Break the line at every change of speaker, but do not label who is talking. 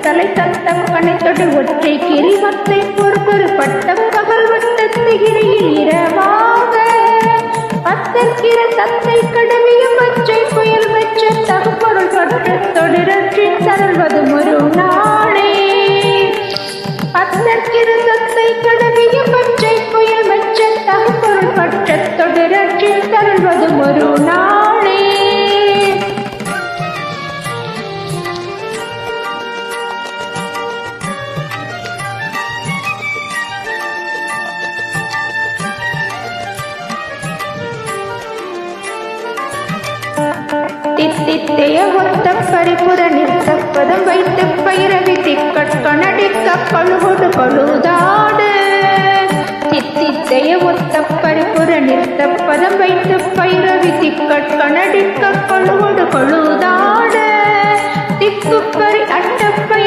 தலை தத்தம் கணைத்தொடு ஒற்றை கிரிமத்தை பொறுப்பொரு பட்டம் பகல் வட்டத்திகிரியில் இரவாக பத்தற்கிற தத்தை கடவிய பச்சை புயல் வெச்ச தகுப்பொருள் பற்று தொடிரற்றின் தருள்வது ஒரு நாளே பத்தற்கிற தத்தை கடவிய பச்சை புயல் வெச்ச தகுப்பொருள் பற்ற தொடிரற்றின் தருள்வது ஒரு நாளே. தித்தித்தைய ஒத்த பரிபுர நிறுத்தப்பதம் வைத்து பயிரவி திக்கட்கணடிக்க பழுகொடு பழுதாடு தித்தித்தைய ஒத்த பரிபுர நிறுத்தப்பதம் வைத்து பயிரவி திக்கட்கணடிக்க பழுகொடு பழுதாடு திக்குப்பறி அட்டப்பை